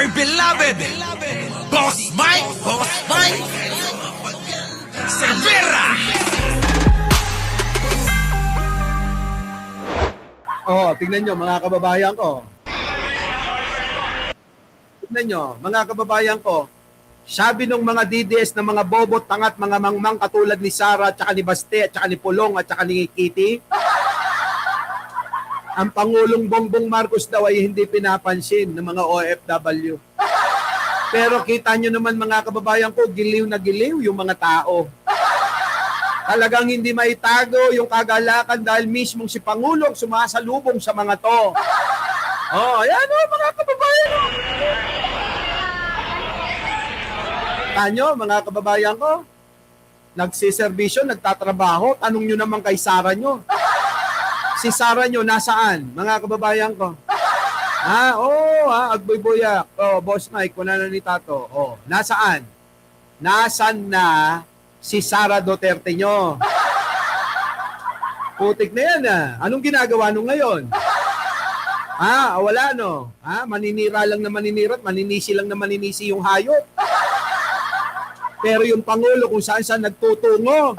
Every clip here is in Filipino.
dear beloved, Boss Mike Cervera. Oh, tingnan nyo mga kababayan ko. Tingnan nyo, mga kababayan ko. Sabi ng mga DDS na mga bobot, tangat, mga mangmang katulad ni Sara, tsaka ni Baste, tsaka ni Pulong, at tsaka ni Kitty, ang Pangulong Bongbong Marcos daw ay hindi pinapansin ng mga OFW. Pero kita nyo naman mga kababayan ko, giliw na giliw yung mga tao. Talagang hindi maitago yung kagalakan dahil mismong si Pangulong sumasalubong sa mga to. Oh, ayan o mga kababayan. Tanyo, mga kababayan ko, nagsiservisyo, nagtatrabaho, tanong nyo naman kay Sara nyo. Si Sara nyo, nasaan? Mga kababayan ko. Agboy-boyak. Boss Mike, kuna na ni Tato. Nasaan? Nasaan na si Sara Duterte nyo? Putik na yan Anong ginagawa nung ngayon? Wala no. Maninira lang na maninira at maninisi lang na maninisi yung hayop. Pero yung Pangulo kung saan nagtutungo.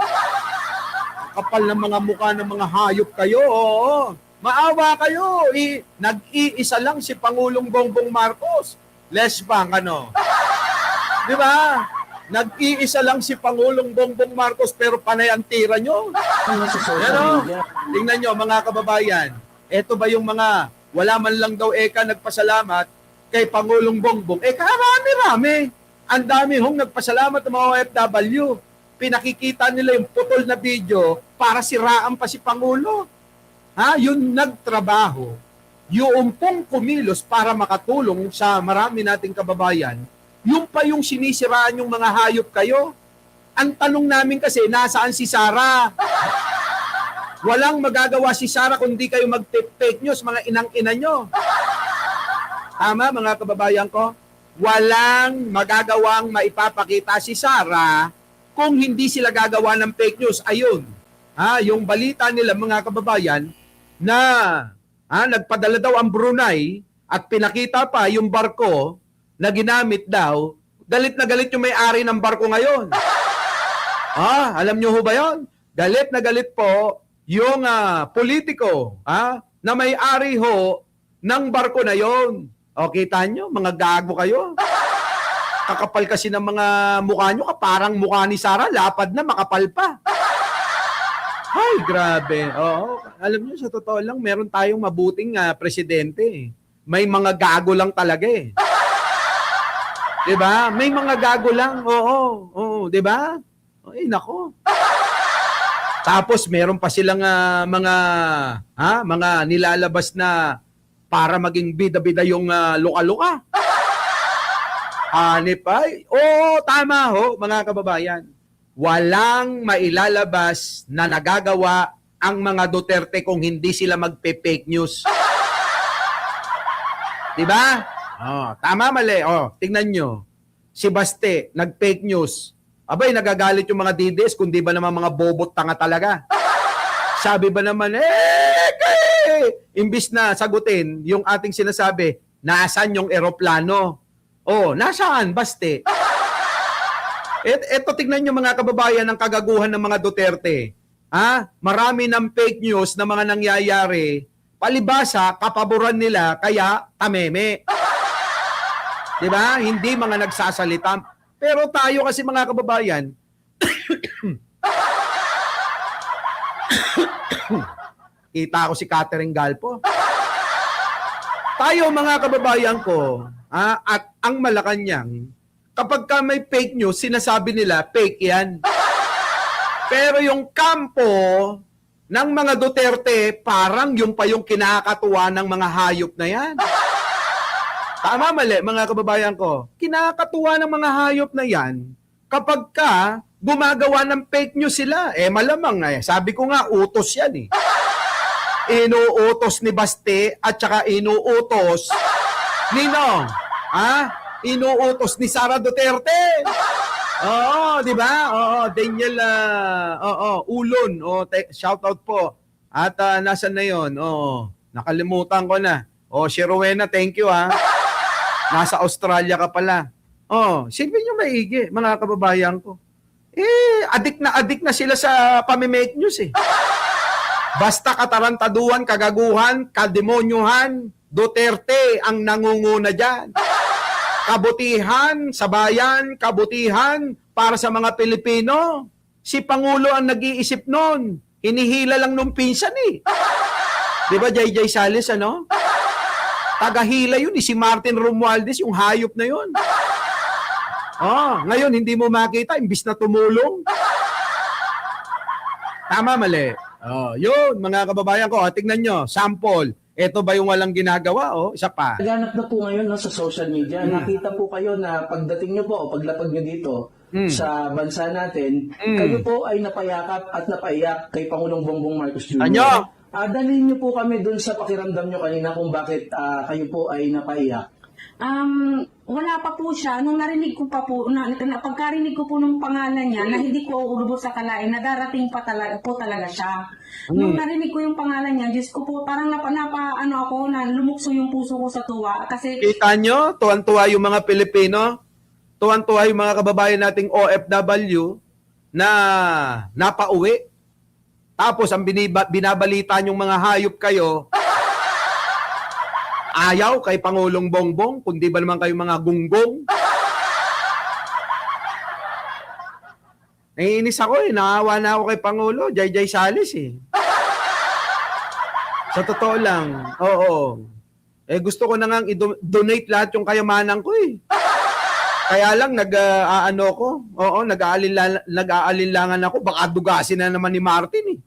Kapal ng mga mukha ng mga hayop kayo. Oo. Maawa kayo. Nag-iisa lang si Pangulong Bongbong Marcos. Less bank Di ba? Nag-iisa lang si Pangulong Bongbong Marcos pero panay ang tira nyo. Tingnan nyo mga kababayan. Ito ba yung mga wala man lang daw nagpasalamat kay Pangulong Bongbong? Karami-rami. Ang dami nagpasalamat ng mga OFW. Pinakikita nila yung putol na video para siraan pa si Pangulo. Yung nagtrabaho, yung pong kumilos para makatulong sa marami nating kababayan, yung pa yung sinisiraan yung mga hayop kayo. Ang tanong namin kasi, nasaan si Sara? Walang magagawa si Sara kundi kayo mag-fake news, mga inang-ina nyo. Tama, mga kababayan ko? Walang magagawang maipapakita si Sara kung hindi sila gagawa ng fake news. Ayun, yung balita nila, mga kababayan, na nagpadala daw ang Brunei at pinakita pa yung barko na ginamit daw, galit na galit yung may-ari ng barko ngayon. Alam nyo ho ba yun? Galit na galit po yung politiko na may-ari ho ng barko na yon. O kita nyo, mga gago kayo. Kakapal kasi ng mga mukha nyo, parang mukha ni Sara, lapad na, makapal pa. Ay, grabe. Oo, alam nyo, sa totoo lang, meron tayong mabuting presidente. May mga gago lang talaga eh. Diba? May mga gago lang. Oo, diba? Ay, nako. Tapos meron pa silang mga nilalabas na para maging bida-bida yung luka-luka. Hanip ay. Oo, tama ho, mga kababayan. Walang mailalabas na nagagawa ang mga Duterte kung hindi sila magpe-fake news. Diba? Tama, mali. Tingnan nyo. Si Baste, nag-fake news. Abay, nagagalit yung mga DDS kung di ba naman mga bobot tanga talaga. Sabi ba naman, imbis na sagutin yung ating sinasabi, nasaan yung eroplano? Nasaan, Baste? Eto, tignan nyo mga kababayan ng kagaguhan ng mga Duterte. Marami ng fake news na mga nangyayari, palibasa, kapaboran nila, kaya tameme. Diba? Hindi mga nagsasalita. Pero tayo kasi mga kababayan, kita ko si Catherine Galpo. Tayo mga kababayan ko, at ang Malacanang, kapag ka may fake news, sinasabi nila, fake yan. Pero yung kampo ng mga Duterte, parang yung pa yung kinakatuwa ng mga hayop na yan. Tama, mali, mga kababayan ko. Kinakatuwa ng mga hayop na yan, kapag ka gumagawa ng fake news sila, malamang sabi ko nga, utos yan Inuutos ni Baste at saka inuutos Nino, inuutos ni Sara Duterte. Oo, di ba? Oo, Daniel, Ulon. Shout out po. At nasan na yon? Nakalimutan ko na. Si Rowena, thank you Nasa Australia ka pala. Oh, silbi nyo maigi, mga kababayan ko. Adik na sila sa pamimake news eh. Basta katarantaduhan, kagaguhan, kademonyuhan, Duterte ang nangunguna dyan. Kabutihan sa bayan, kabutihan para sa mga Pilipino. Si Pangulo ang nag-iisip nun. Hinihila lang nung pinsan eh. Di ba, JJ Salis, ano? Tagahila yun eh. Si Martin Romualdez, yung hayop na yun. Oh, ngayon, hindi mo makita, imbis na tumulong. Tama, mali. Oh, yun, mga kababayan ko. Tingnan nyo, sample. Ito ba yung walang ginagawa? Oh, isa pa. Naghanap na po ngayon no, sa social media. Nakita po kayo na pagdating nyo po o paglapag nyo dito sa bansa natin, kayo po ay napayakap at napaiyak kay Pangulong Bongbong Marcos Jr. Anyo? Dalhin nyo po kami dun sa pakiramdam nyo kanina kung bakit kayo po ay napaiyak. Wala pa po siya. Nung narinig ko pa po, pagkarinig ko po ng pangalan niya, na hindi ko ulubos sa kalain, na darating pa talaga siya. Nung narinig ko yung pangalan niya, Diyos ko po, parang lumukso yung puso ko sa tuwa. Kasi, Kita nyo, tuwan-tuwa yung mga Pilipino, tuwan-tuwa yung mga kababayan nating OFW na napauwi. Tapos, ang binabalita yung mga hayop kayo, ayaw kay Pangulong Bongbong, kundi ba naman kayo mga gunggong? Naiinis ako eh, naawa na ako kay Pangulo, JJ Salis eh. Sa totoo lang, oo. Gusto ko na nga i-donate lahat yung kayamanan ko eh. Kaya lang, nag-aalinlangan ako, baka dugasin na naman ni Martin eh.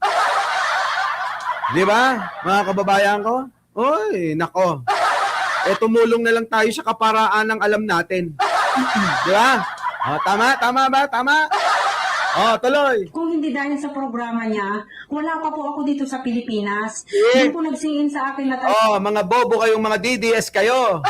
Di ba, mga kababayan ko? Oy, nako. Tumulong na lang tayo sa kaparaan ng alam natin. Di ba? Tama ba? Tama? Tuloy. kung hindi dahil sa programa niya, wala pa po ako dito sa Pilipinas. Eh. Hindi po nagsingin sa akin na Mga bobo kayong mga DDS kayo.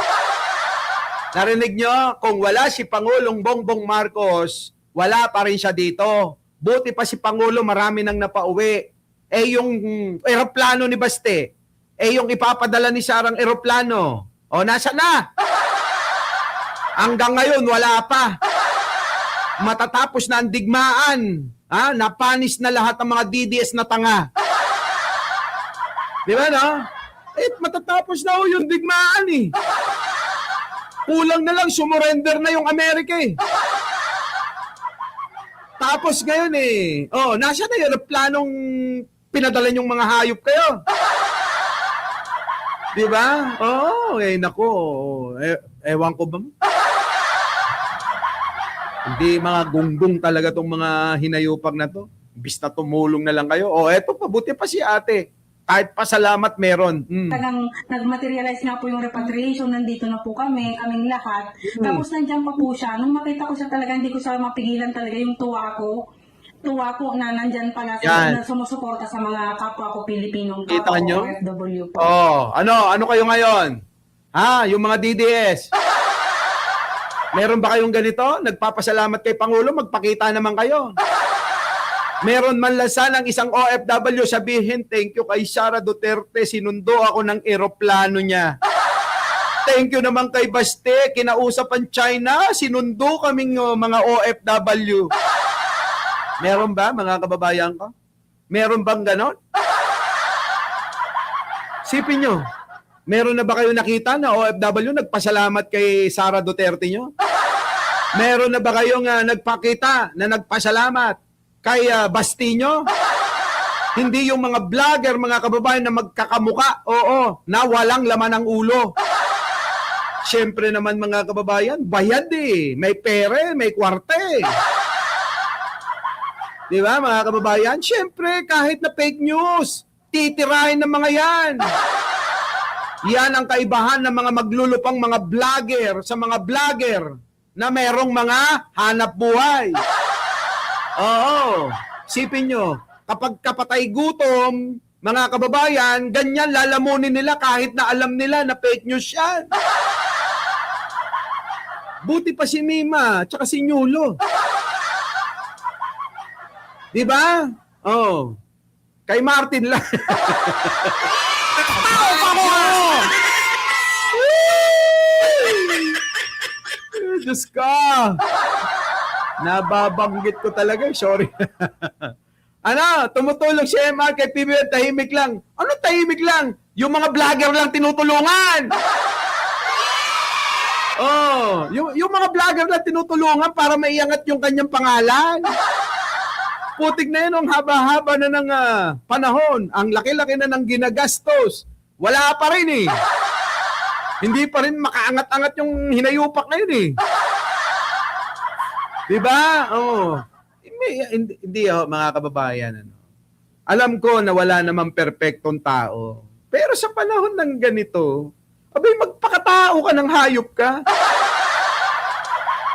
Narinig nyo? Kung wala si Pangulong Bongbong Marcos, wala pa rin siya dito. Buti pa si Pangulo, marami nang napauwi. Yung eroplano ni Baste, yung ipapadala ni Sarang eroplano, nasa na? Hanggang ngayon, wala pa. Matatapos na ang digmaan. Napanis na lahat ng mga DDS na tanga. Di ba, no? Matatapos na yung digmaan eh. Kulang na lang, sumurrender na yung Amerika eh. Tapos ngayon nasa na yung planong pinadala yung mga hayop kayo. Di ba? Nako. Ewan ko ba? Hindi mga gunggong talaga tong mga hinayupag na to. Bis na tumulong na lang kayo. Eto pa, buti pa si ate. Kahit pasalamat meron. Talagang nag-materialize nga po yung repatriation, nandito na po kaming lahat. Tapos nandiyan pa po siya. Nung makita ko siya talaga, hindi ko siya mapigilan talaga yung tuwa ko. Tuwa ko na nandyan pala na sumusuporta sa mga kapwa ko Pilipinong Kita kapwa nyo? OFW po. Ano kayo ngayon? Yung mga DDS. Meron ba kayong ganito? Nagpapasalamat kay Pangulo, magpakita naman kayo. Meron man lang sanang isang OFW sabihin, thank you kay Sara Duterte, sinundo ako ng eroplano niya. Thank you naman kay Baste, kinausap ang China, sinundo kaming mga OFW. Meron ba, mga kababayan ko? Meron bang ganon? Sipin nyo, meron na ba kayo nakita na OFW nagpasalamat kay Sara Duterte nyo? Meron na ba kayong nagpakita na nagpasalamat kay Bastino? Hindi yung mga vlogger, mga kababayan na magkakamuka, na walang laman ng ulo. Siyempre naman mga kababayan, bayad eh. May pere, may kwarte. Di ba mga kababayan? Siyempre, kahit na fake news, titirahin ng mga yan. Yan ang kaibahan ng mga maglulupang mga vlogger sa mga vlogger na merong mga hanap buhay. Sipin nyo, kapag kapatay gutom, mga kababayan, ganyan lalamunin nila kahit na alam nila na fake news yan. Buti pa si Mima, tsaka si Nyulo. Di ba? Kay Martin lang. Diyos ka! Nababanggit ko talaga. Sorry. Ano? Tumutulong si MR kay PBBM. Tahimik lang. Ano tahimik lang? Yung mga vlogger lang tinutulungan. Oh, yung mga vlogger lang tinutulungan para maiangat yung kanyang pangalan. Putik na yun, ang haba-haba na ng panahon. Ang laki-laki na ng ginagastos. Wala pa rin eh. Hindi pa rin makaangat-angat yung hinayupak na yun eh. Diba? Oh. Hindi mga kababayan. Ano. Alam ko na wala namang perpektong tao. Pero sa panahon ng ganito, abay magpakatao ka ng hayop ka.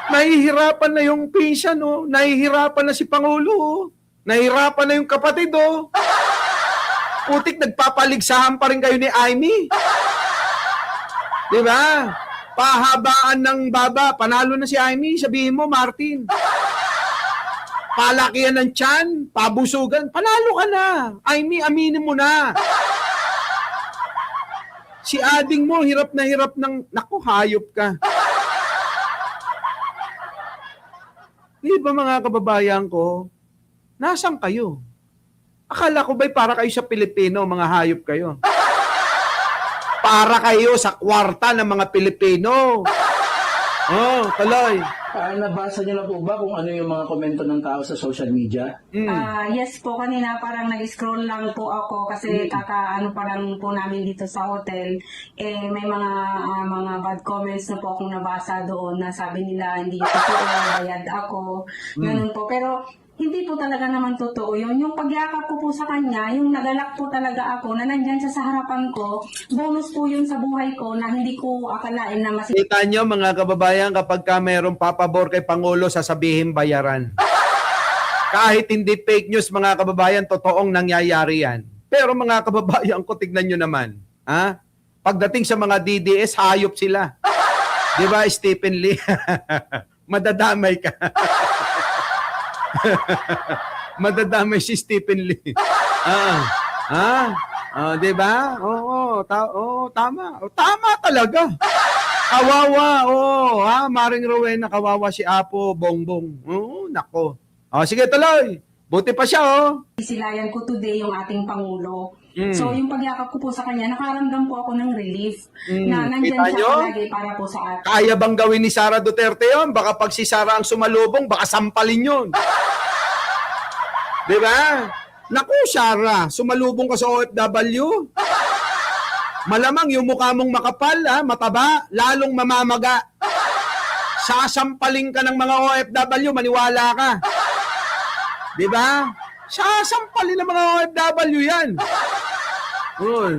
Nahihirapan na yung pinsan, no? Nahihirapan na si Pangulo, oh. Nahihirapan na yung kapatid, oh. Putik, nagpapaligsahan pa rin kayo ni Amy. Di ba? Pahabaan ng baba. Panalo na si Amy. Sabihin mo, Martin. Palakihan ng tiyan. Pabusugan. Panalo ka na. Amy, aminin mo na. Si ading mo, hirap na hirap ng... Naku, hayop ka. Di ba mga kababayan ko? Nasaan kayo? Akala ko ba'y para kayo sa Pilipino, mga hayop kayo? Para kayo sa kwarta ng mga Pilipino. Oh, tuloy. Nabasa niyo na po ba kung ano yung mga komento ng tao sa social media? Yes po, kanina parang nag-scroll lang po ako kasi kakaano pa lang po namin dito sa hotel. May mga bad comments na po akong nabasa doon na sabi nila hindi totoo, bayad ako. Ganun po. Pero hindi po talaga naman totoo yun. Yung pagyakap ko po sa kanya, yung nagalak po talaga ako na nandyan siya sa harapan ko, bonus po yun sa buhay ko na hindi ko akalain na Kita nyo mga kababayan, kapag ka mayroong papabor kay Pangulo, sasabihin bayaran. Kahit hindi fake news mga kababayan, totoong nangyayari yan. Pero mga kababayan ko, tignan nyo naman. Ha? Pagdating sa mga DDS, hayop sila. Di ba, Stephen Lee? Madadamay ka. Madadamay si Stephen Lee. Di ba? Oo, tama. Tama talaga. Kawawa, Maring Rowena, kawawa si Apo Bongbong. Nako. Sige, tuloy. Buti pa siya, Silayan ko today yung ating Pangulo. So yung pagyakap ko po sa kanya, nakaramdam po ako ng relief na nandyan Kita siya nyo? palagi para po sa atin. Kaya bang gawin ni Sara Duterte yon? Baka pag si Sara ang sumalubong, baka sampalin yun. Di ba? Naku, Sara, sumalubong ka sa OFW. Malamang yung mukha mong makapal, mataba, lalong mamamaga. Sasampaling ka ng mga OFW, maniwala ka. Di ba? Sasampalin ng mga OFW yan.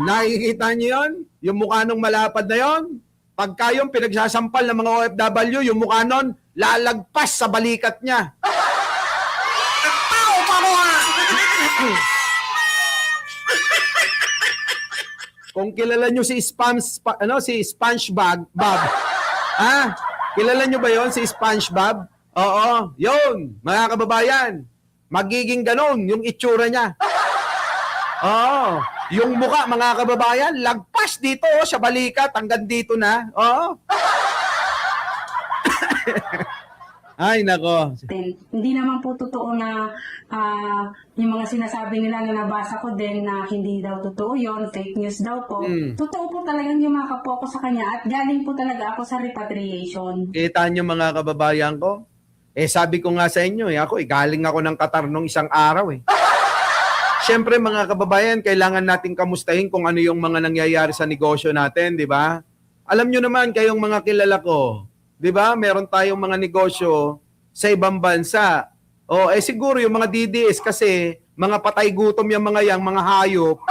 Nakikita niyo yun? Yung mukha nung malapad na yon? Pagka yung pinagsasampal ng mga OFW, yung mukha nun, lalagpas sa balikat niya. Kung kilala nyo si SpongeBob, kilala nyo ba yon si SpongeBob? Oo, yun, mga kababayan. Magiging ganon yung itsura niya. Oo, yung mukha, mga kababayan, lagpas dito sa balikat, hanggang dito na. Oo. Ay, nako. Hindi naman po totoo na yung mga sinasabi nila na nabasa ko din na hindi daw totoo yon, fake news daw po. Totoo po talagang yumakap po ako sa kanya at galing po talaga ako sa repatriation. Kita nyo mga kababayan ko? Sabi ko nga sa inyo, galing ako ng Qatar nung isang araw. Siyempre mga kababayan, kailangan nating kamustahin kung ano yung mga nangyayari sa negosyo natin, di ba? Alam nyo naman, kayong mga kilala ko, di ba? Meron tayong mga negosyo sa ibang bansa. Siguro yung mga DDS kasi mga patay gutom yung mga mga hayop.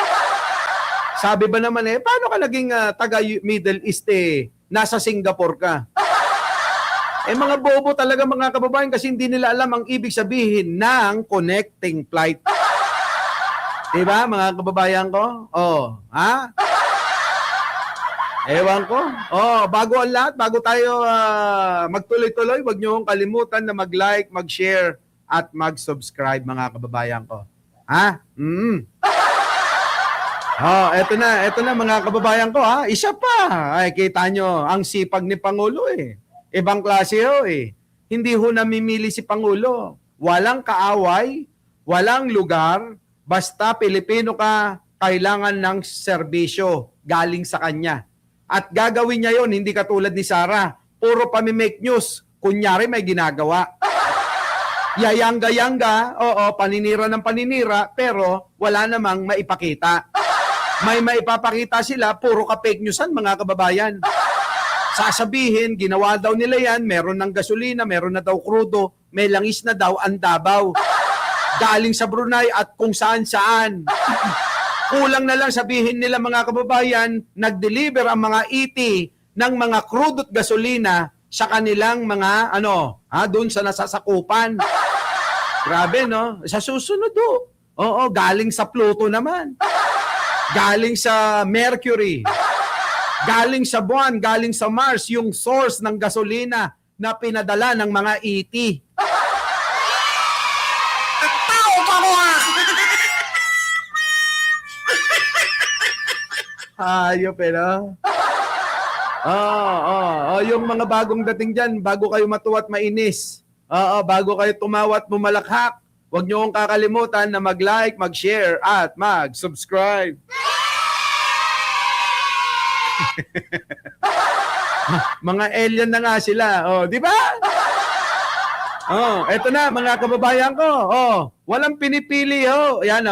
Sabi ba naman paano ka naging taga Middle East nasa Singapore ka? Mga bobo talaga mga kababayan kasi hindi nila alam ang ibig sabihin ng connecting flight. Di ba mga kababayan ko? Ewan ko. Bago ang lahat, bago tayo magtuloy-tuloy, huwag niyo kalimutan na mag-like, mag-share, at mag-subscribe mga kababayan ko. Eto na mga kababayan ko Isa pa. Kita nyo, ang sipag ni Pangulo Ibang klase ho eh. Hindi ho namimili si Pangulo. Walang kaaway, walang lugar, basta Pilipino ka, kailangan ng serbisyo galing sa kanya. At gagawin niya yon hindi katulad ni Sara. Puro pami-make news. Kunyari may ginagawa. Yayangga-yangga, oo, paninira ng paninira, pero wala namang maipakita. May maipapakita sila, puro ka-fake newsan mga kababayan. Sasabihin, ginawa daw nila yan, meron ng gasolina, meron na daw krudo, may langis na daw ang Davao. Galing sa Brunei at kung saan-saan. Kulang na lang sabihin nila mga kababayan, nag-deliver ang mga ET ng mga crude at gasolina sa kanilang mga, doon sa nasasakupan. Grabe, no? Sa susunod, oo, galing sa Pluto naman. Galing sa Mercury. Galing sa buwan, galing sa Mars, yung source ng gasolina na pinadala ng mga ET. Ayop no? Yung mga bagong dating dyan, bago kayo matuwa at mainis, bago kayo tumawa at bumalakhak, huwag niyo kong kakalimutan na mag-like, mag-share, at mag-subscribe. Mga alien na nga sila, di ba? Eto na mga kababayan ko. Walang pinipili, Ayan,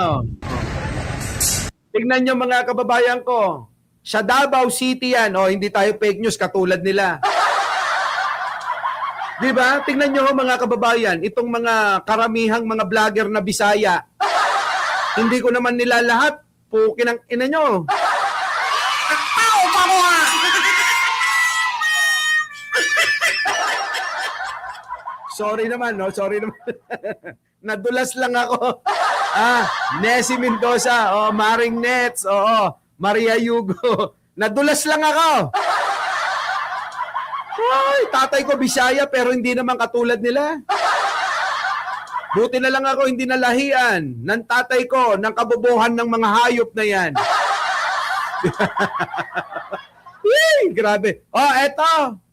Tignan nyo mga kababayan ko. Sa Davao City yan, hindi tayo fake news katulad nila. Di ba? Tignan nyo mga kababayan, itong mga karamihang mga vlogger na Bisaya. Hindi ko naman nila lahat pukin ang ina nyo. Sorry naman, sorry naman. Nadulas lang ako. Nessie Mendoza, Maring Nets, Maria Yugo. Nadulas lang ako. Ay, tatay ko Bisaya pero hindi naman katulad nila. Buti na lang ako hindi nalahian ng tatay ko ng kabobohan ng mga hayop na yan. Grabe. Eto.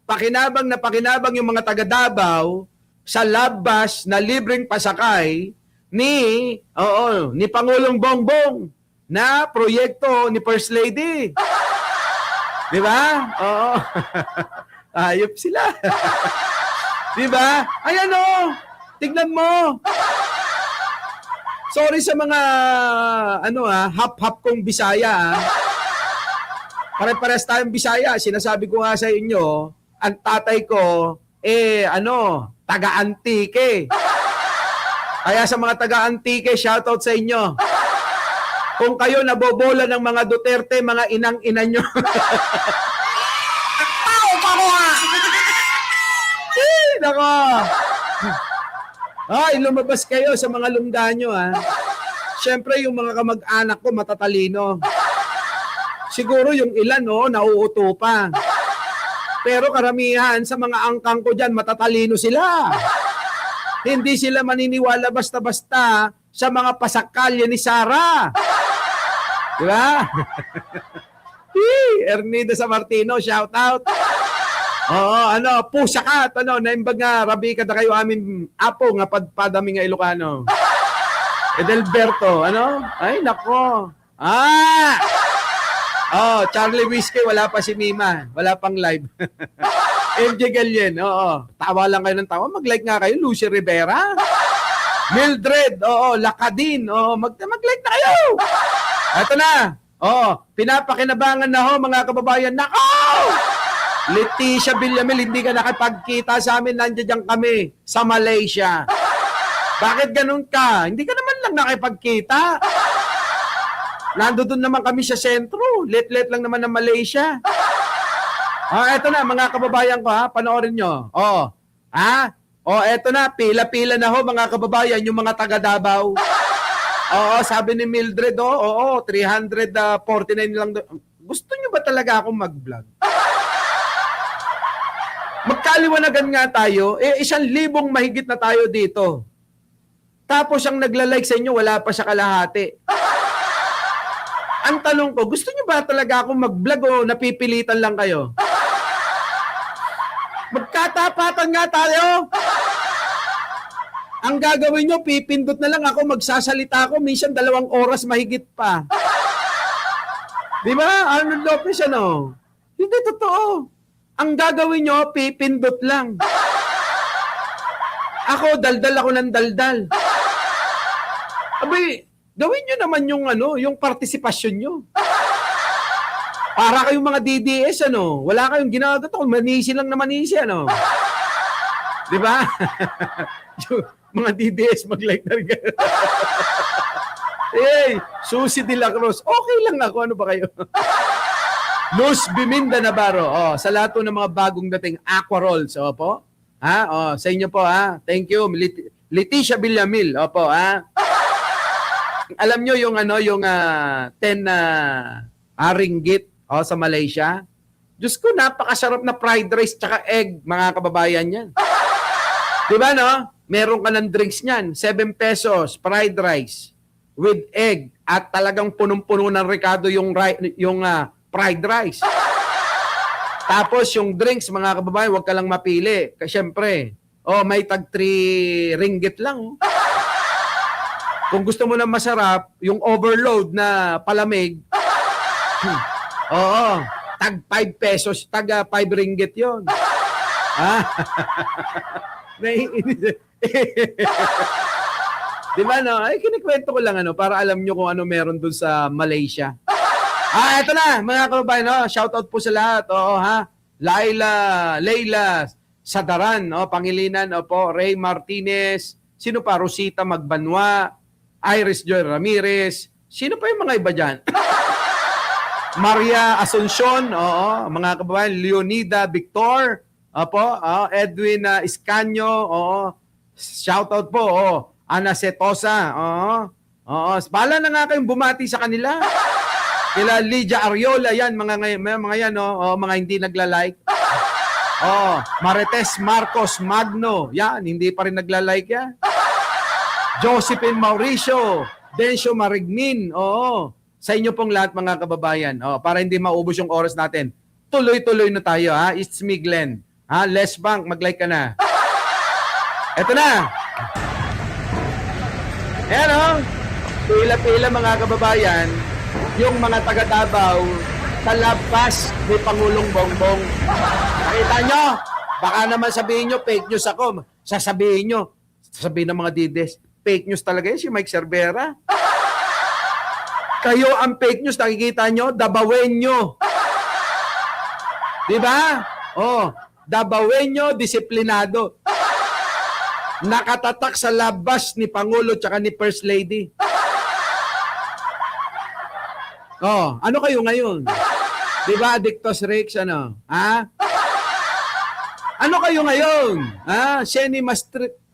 Pakinabang na pakinabang yung mga taga Davao sa labas na libreng pasakay ni Pangulong Bongbong na proyekto ni First Lady. Di ba? Ayop sila. Di ba? Ayan tignan mo. Sorry sa mga hap-hap kong Bisaya. Pare-pares tayong Bisaya. Sinasabi ko nga sa inyo, ang tatay ko taga-Antique. Kaya sa mga taga-Antique, shoutout sa inyo. Kung kayo nabobola ng mga Duterte, mga inang-ina nyo. Nako. Lumabas kayo sa mga lungga nyo, Siyempre, yung mga kamag-anak ko, matatalino. Siguro yung ilan, nauuto pa. Pero karamihan sa mga angkang ko dyan, matatalino sila. Hindi sila maniniwala basta-basta sa mga pasakalya ni Sara. Di ba? Ernida San Martino, shout out. Pusakat, naimbag nga, rabi ka na kayo amin, apo, nga padami nga Ilocano. Edelberto, Ay, nako. Charlie Whiskey, wala pa si Mima. Wala pang live. MJ Galyen, tawa lang kayo ng tawa. Mag-like nga kayo, Lucy Rivera. Mildred, Lakadin, mag-like na kayo. Ito na. Pinapakinabangan na mga kababayan. Nako! Leticia Villamil, hindi ka nakipagkita sa amin. Nandiyan kami sa Malaysia. Bakit ganun ka? Hindi ka naman lang nakipagkita. Nandoon naman kami sa sentro. Let lang naman ng Malaysia. Eto na, mga kababayan ko, panoorin nyo. Eto na, pila-pila na mga kababayan, yung mga taga Davao. Sabi ni Mildred, 349 lang. Gusto nyo ba talaga akong mag-vlog? Magkaliwanagan nga tayo, 1,000 mahigit na tayo dito. Tapos ang nagla-like sa inyo, wala pa sa kalahati. Ang tanong ko, gusto nyo ba talaga akong mag-vlog o napipilitan lang kayo? Magkatapatan nga tayo. Ang gagawin nyo, pipindot na lang ako, magsasalita ako, minsan 2 oras mahigit pa. Di ba? Arnold Lopez, ano? Hindi totoo. Ang gagawin nyo, pipindot lang. Ako, daldal ako ng daldal. Abay, gawin nyo naman yung, yung partisipasyon nyo. Para kayong mga DDS, wala kayong ginagawa. Manisi lang na manisi, Di ba? Yung mga DDS, mag-like na rin. Hey, Susie de la Cruz. Okay lang ako. Ano ba kayo? Luz Biminda Navarro. Oh, sa lahat po ng mga bagong dating Aqua Rolls. Opo. Ha? Oh, sa inyo po, ha? Thank you. Leticia Villamil. Opo, ha? Alam nyo yung 10 ringgit sa Malaysia? Diyos ko, napakasarap na fried rice tsaka egg, mga kababayan yan. Diba, no? Meron ka ng drinks niyan. 7 pesos, fried rice with egg. At talagang punong-puno ng Ricardo yung fried rice. Tapos yung drinks, mga kababayan, huwag ka lang mapili. Kasi syempre, may tag 3 ringgit lang. Kung gusto mo na masarap, yung overload na palamig, tag 5 pesos, tag 5 ringgit yon. Di ba, no? Ay, kinikwento ko lang, para alam nyo kung ano meron dun sa Malaysia. Eto na, mga kababayan, shoutout po sa lahat. Oo, ha? Leila Sadaran, Pangilinan, po, Ray Martinez, sino pa? Rosita Magbanwa, Iris Joy Ramirez, sino pa yung mga iba dyan? Maria Asuncion, mga kababayan, Leonida Victor, Edwin Iscanio, shoutout po, Ana Setosa, Bala na nga kayong bumati sa kanila. Kila Lydia Ariola, yan, mga yan, mga hindi nagla-like. Marites Marcos Magno, yan, hindi pa rin nagla-like yan. Josephine Mauricio, Dencio Marignin, sa inyo pong lahat, mga kababayan, para hindi maubos yung oras natin. Tuloy-tuloy na tayo, ha? It's me, Glenn. Les Bank, mag-like ka na. Eto na. Ayan, pila-pila, mga kababayan, yung mga taga-Davao sa labas ni Pangulong Bongbong. Nakita nyo? Baka naman sabihin nyo, fake news ako. Sasabihin ng mga dides, fake news talaga yun si Mike Cervera. Kayo ang fake news, nakikita nyo, Davaoenyo. Diba? Davaoenyo, disiplinado. Nakatatak sa labas ni Pangulo tsaka ni First Lady. Ano kayo ngayon? Diba, Addictos Rex, Ano kayo ngayon? Sheni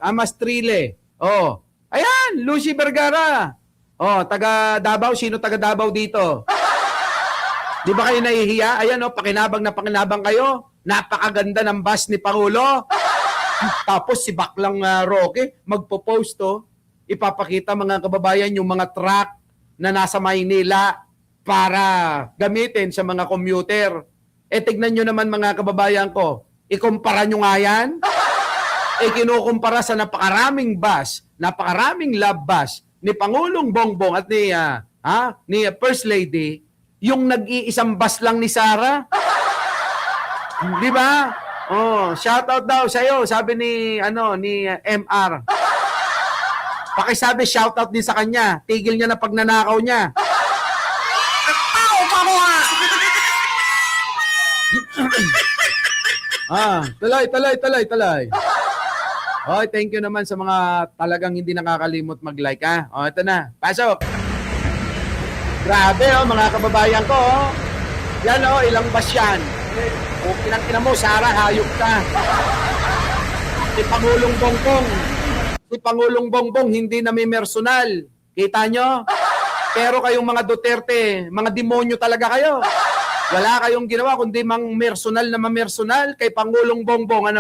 Mastrile. Ayan, Lucy Vergara. Taga Davao. Sino taga Davao dito? Di ba kayo nahihiya? Ayan, pakinabang na pakinabang kayo. Napakaganda ng bus ni Pangulo. Tapos si Baklang Roque, magpo-post ipapakita, mga kababayan, yung mga truck na nasa Maynila para gamitin sa mga commuter. Tignan nyo naman, mga kababayan ko, ikumpara nyo nga yan. Kinukumpara sa napakaraming bus, napakaraming love bus ni Pangulong Bongbong at ni First Lady, yung nag-iisang bus lang ni Sara. Di ba? Shoutout daw sa iyo, sabi ni MR. Pakisabi shoutout din sa kanya. Tigil niya na pagnanakaw niya. Tuloy. Thank you naman sa mga talagang hindi nakakalimot mag-like, ha. Ito na. Pasok. Grabe, mga kababayan ko, Yan, ilang bus yan. Kung pinangkina mo, Sara, hayop ka. Si Pangulong Bongbong, hindi na may personal. Kita nyo? Pero kayong mga Duterte, mga demonyo talaga kayo. Wala kayong ginawa kundi mang personal kay Pangulong Bongbong,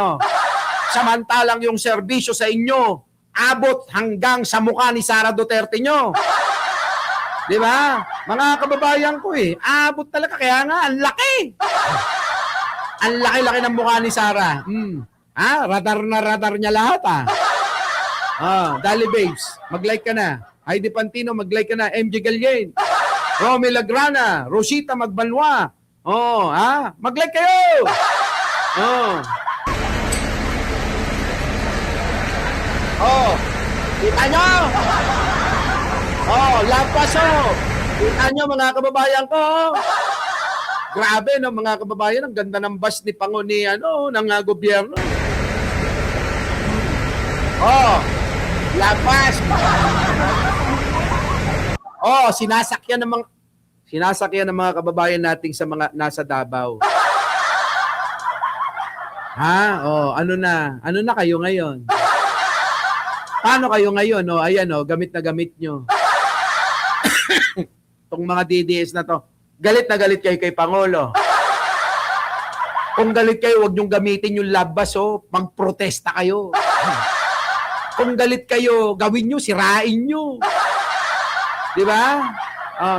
Samantalang yung serbisyo sa inyo, abot hanggang sa mukha ni Sara Duterte nyo. Di ba? Mga kababayan ko abot talaga. Kaya nga, ang laki. Ang laki-laki ng mukha ni Sara. Radar na radar niya lahat Dali babes, mag-like ka na. Heidi Pantino, mag-like ka na. MJ Galyen, Romy Lagrana, Rosita Magbanwa. Mag-like kayo. Kita nyo? Lampas Kita nyo mga kababayan ko. Grabe no mga kababayan, ang ganda ng bus ni Pango ni ng gobyerno. Lampas. Sinasakyan ng mga kababayan nating sa mga nasa Davao. Ano na kayo ngayon? Paano kayo ngayon? Ayan gamit na gamit nyo. Itong mga DDS na to. Galit na galit kayo kay Pangulo. Kung galit kayo, huwag nyong gamitin yung labas, pang-protesta kayo. Kung galit kayo, gawin nyo, sirain nyo. Di ba?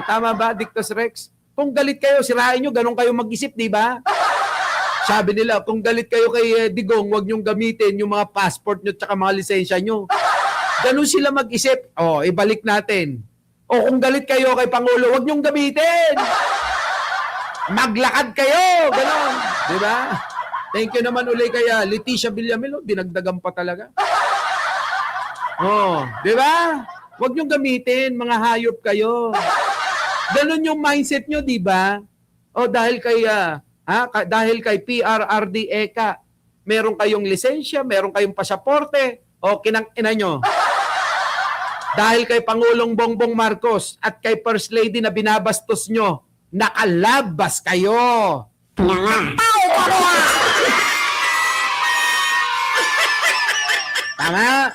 Tama ba, Dictus Rex? Kung galit kayo, sirain nyo, ganun kayo mag-isip, di ba? Sabi nila, kung galit kayo kay Digong, huwag nyong gamitin yung mga passport nyo at mga lisensya nyo. Ganun sila mag-isip. Ibalik natin. Kung galit kayo kay Pangulo, huwag nyong gamitin. Maglakad kayo. Ganun. Di ba? Thank you naman uli kaya Leticia Villamil. Dinagdagan pa talaga. Di ba? Huwag nyong gamitin. Mga hayop kayo. Ganun yung mindset nyo, di ba? Dahil kay PRRD ECA, meron kayong lisensya, meron kayong pasaporte, kinang-ina nyo. Dahil kay Pangulong Bongbong Marcos at kay First Lady na binabastos nyo, nakalabas kayo. Tama?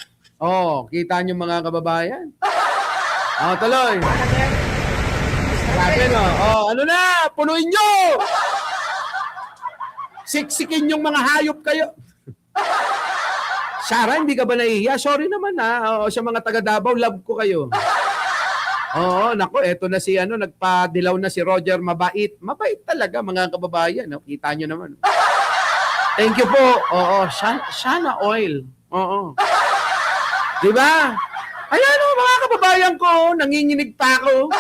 Kita nyo mga kababayan. Tuloy. Sabi ano na, punuin nyo! Siksikin yung mga hayop kayo. Sarah, hindi ka ba nahihiya? Sorry naman sa mga taga Davao, love ko kayo. Nako, eto na si nagpadilaw na si Roger Mabait. Mabait talaga mga kababayan. Kita nyo naman. Thank you po. Sana oil. Di ba? Ayan mga kababayan ko, nanginginig pa ako.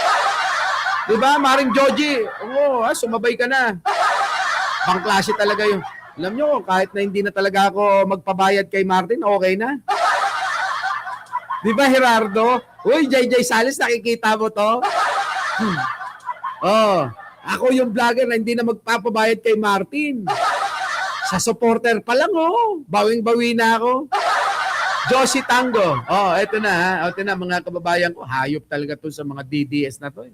Di ba, Maring Joji? Sumabay ka na. Pangklase talaga yun. Alam nyo, kahit na hindi na talaga ako magpabayad kay Martin, okay na. Di ba, Gerardo? Uy, JJ Salis, nakikita mo to? Ako yung vlogger na hindi na magpapabayad kay Martin. Sa supporter pa lang, bawing-bawi na ako. Josie Tango. Eto na, Eto na, mga kababayan ko. Hayop talaga to sa mga DDS na to.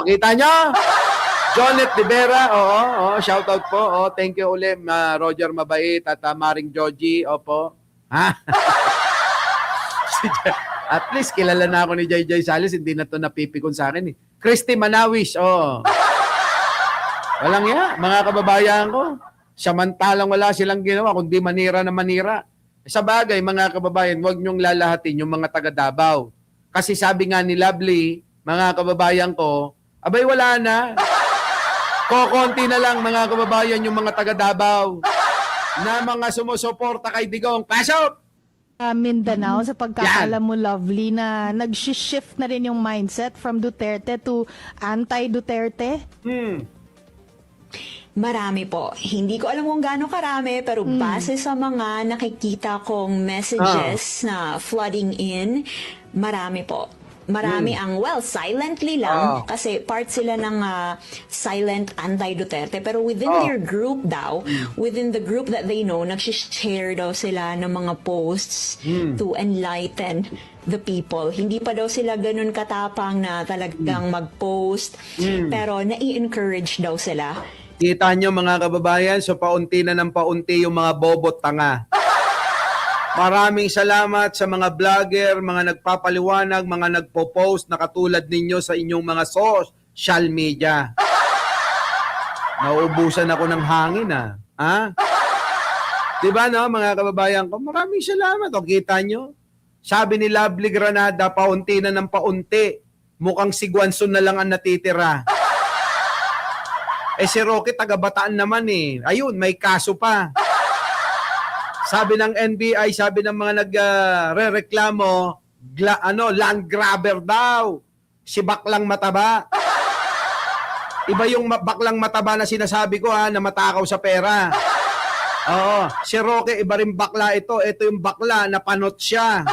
Kita nyo? Jonet Rivera, shoutout po. Thank you ulit, Roger Mabait at Maring Joji. Opo. At least kilala na ako ni JJ Salis, hindi na to napipikon sa akin. Christy Manawis, Walang mga kababayan ko. Samantalang wala silang ginawa, kundi manira na manira. Sa bagay, mga kababayan, huwag niyong lalahatin yung mga taga Davao. Kasi sabi nga ni Lovely, mga kababayan ko, abay wala na. Kokonti na lang mga kababayan yung mga taga Davao na mga sumusuporta kay Digong. Pasok! Mindanao, sa pagkakaalam mo, Lovely, na nag-shift na rin yung mindset from Duterte to anti-Duterte? Marami po. Hindi ko alam kung gaano karami, pero base sa mga nakikita kong messages na flooding in, marami po. Marami ang, silently lang, kasi part sila ng silent anti-Duterte. Pero within their group daw, within the group that they know, nag-share daw sila ng mga posts to enlighten the people. Hindi pa daw sila ganun katapang na talagang mag-post, pero nai-encourage daw sila. Kita nyo mga kababayan, so paunti na ng paunti yung mga bobot tanga. Maraming salamat sa mga vlogger, mga nagpapaliwanag, mga nagpo-post na katulad ninyo sa inyong mga social media. Nauubusan ako ng hangin Diba mga kababayan ko? Maraming salamat. Kita nyo? Sabi ni Lovely Granada, paunti na ng paunti. Mukhang si Guanzon na lang ang natitira. Eh si Roque taga-Bataan naman eh. Ayun, may kaso pa. Sabi ng NBI, sabi ng mga nagre-reklamo, land grabber daw. Si baklang mataba. Iba yung baklang mataba na sinasabi ko na matakaw sa pera. Oo, si Roque, iba rin bakla ito. Ito yung bakla na panot siya.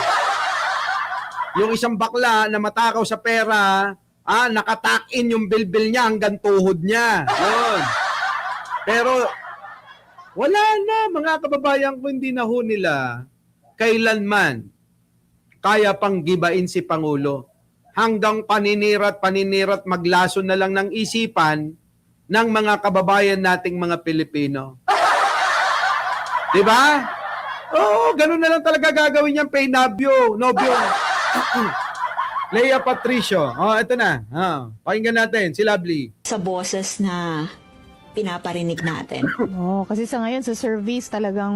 Yung isang bakla na matakaw sa pera, nakatak-in yung bilbil niya hanggang tuhod niya. Yun. Pero, wala na, mga kababayan ko, hindi na ho nila kailanman kaya pang gibain si Pangulo. Hanggang paninirat, maglason na lang ng isipan ng mga kababayan nating mga Pilipino. Diba? Oo, ganun na lang talaga gagawin niyang pay nobyo. Leia Patricio. Ito na. Pakinggan natin, si Lovely. Sa boses na pinaparinig natin. Oh, kasi sa ngayon sa service talagang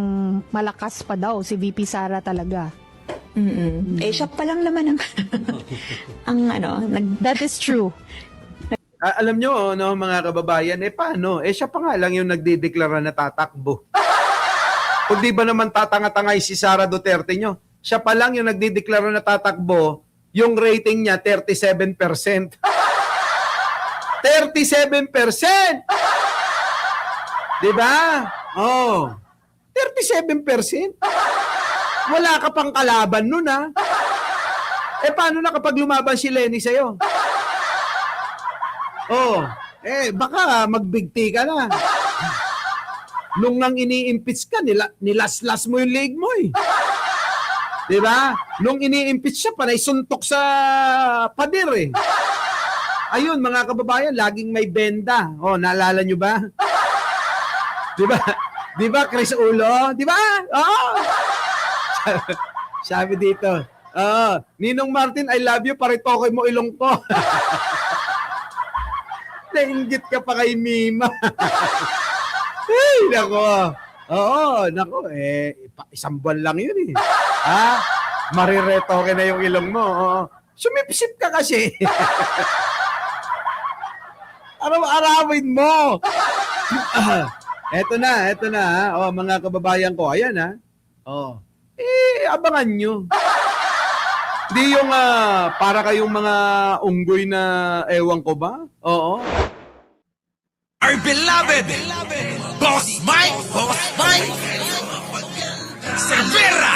malakas pa daw si VP Sara talaga. Siya pa lang naman That is true. Alam nyo, mga kababayan, paano? Siya pa nga lang yung nagdideklara na tatakbo. Kung di ba naman tatanga-tangay si Sara Duterte nyo, siya pa lang yung nagdideklara na tatakbo, yung rating niya 37%. 37%! Diba? 37%? Wala ka pang kalaban nun, paano na kapag lumaban si Lenny sa'yo? Baka magbigti ka na. Nung nang ini-impeach ka, nilaslas mo yung leg mo eh. Diba? Nung ini-impeach siya, panay suntok sa pader eh. Ayun, mga kababayan, laging may benda. Naalala nyo ba? Diba? Diba, Chris Ulo? Diba? Sabi dito, Ninong Martin, I love you, paritokoy mo ilong ko. Nainggit ka pa kay Mima. Ay, nako. Nako, isang buwan lang yun eh. Mariretoke na yung ilong mo. Sumipsip ka kasi. Araw-arawin mo. Eto na. Mga kababayan ko, ayan abangan nyo. Hindi yung para kayong mga unggoy na ewan ko ba? Oo. Our beloved Boss Mike Cervera.